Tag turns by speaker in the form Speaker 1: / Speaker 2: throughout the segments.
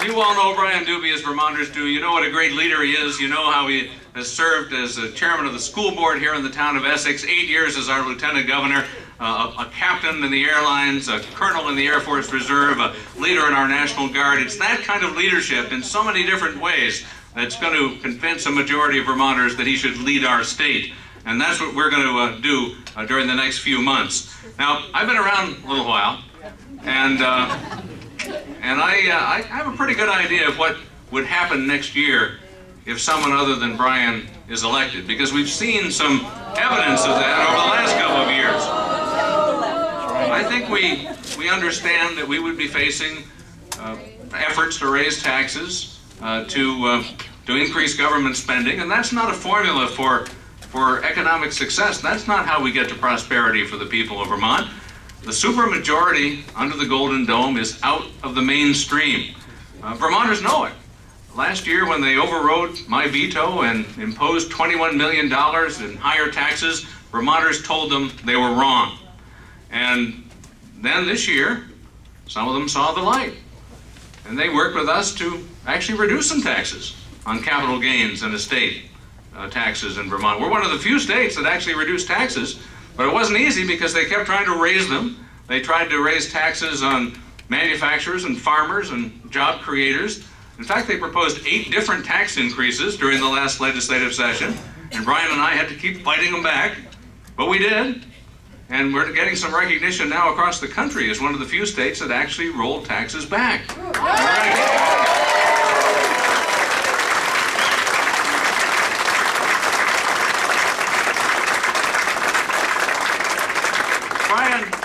Speaker 1: You all know Brian Dubie, as Vermonters do. You know what a great leader he is. You know how he has served as a chairman of the school board here in the town of Essex, 8 years as our lieutenant governor, a captain in the airlines, a colonel in the Air Force Reserve, a leader in our National Guard. It's that kind of leadership in so many different ways that's going to convince a majority of Vermonters that he should lead our state. And that's what we're going to do during the next few months. Now, I've been around a little while, and I have a pretty good idea of what would happen next year if someone other than Brian is elected, because we've seen some evidence of that over the last couple of years. I think we understand that we would be facing efforts to raise taxes, to increase government spending, and that's not a formula for economic success. That's not how we get to prosperity for the people of Vermont. The supermajority under the Golden Dome is out of the mainstream. Vermonters know it. Last year, when they overrode my veto and imposed $21 million in higher taxes, Vermonters told them they were wrong. And then this year, some of them saw the light. And they worked with us to actually reduce some taxes on capital gains and estate taxes in Vermont. We're one of the few states that actually reduced taxes, but it wasn't easy because they kept trying to raise them. They tried to raise taxes on manufacturers and farmers and job creators. In fact, they proposed 8 different tax increases during the last legislative session, and Brian and I had to keep fighting them back, but we did. And we're getting some recognition now across the country as one of the few states that actually rolled taxes back.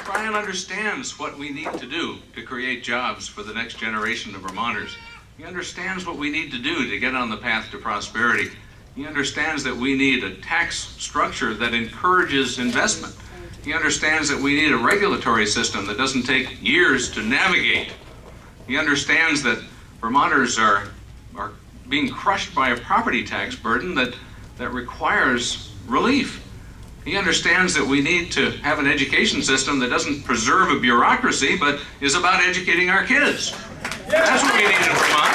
Speaker 1: Brian understands what we need to do to create jobs for the next generation of Vermonters. He understands what we need to do to get on the path to prosperity. He understands that we need a tax structure that encourages investment. He understands that we need a regulatory system that doesn't take years to navigate. He understands that Vermonters are being crushed by a property tax burden that requires relief. He understands that we need to have an education system that doesn't preserve a bureaucracy, but is about educating our kids. That's what we need in Vermont.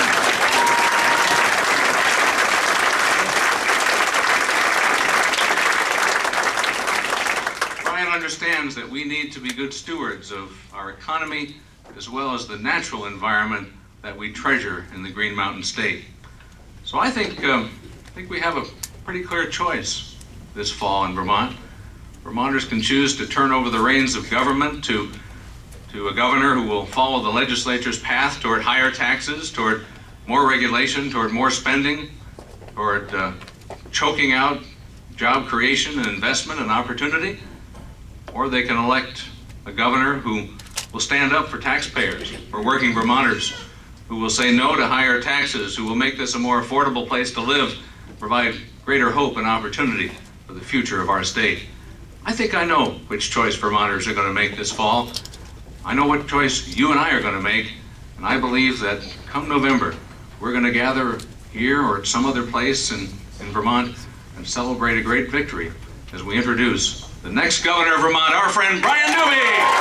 Speaker 1: Brian understands that we need to be good stewards of our economy as well as the natural environment that we treasure in the Green Mountain State. So I think we have a pretty clear choice this fall in Vermont. Vermonters can choose to turn over the reins of government to a governor who will follow the legislature's path toward higher taxes, toward more regulation, toward more spending, toward choking out job creation and investment and opportunity. Or they can elect a governor who will stand up for taxpayers, for working Vermonters, who will say no to higher taxes, who will make this a more affordable place to live, provide greater hope and opportunity for the future of our state. I think I know which choice Vermonters are going to make this fall. I know what choice you and I are going to make, and I believe that come November, we're going to gather here or at some other place in Vermont and celebrate a great victory as we introduce the next governor of Vermont, our friend Brian Dubie.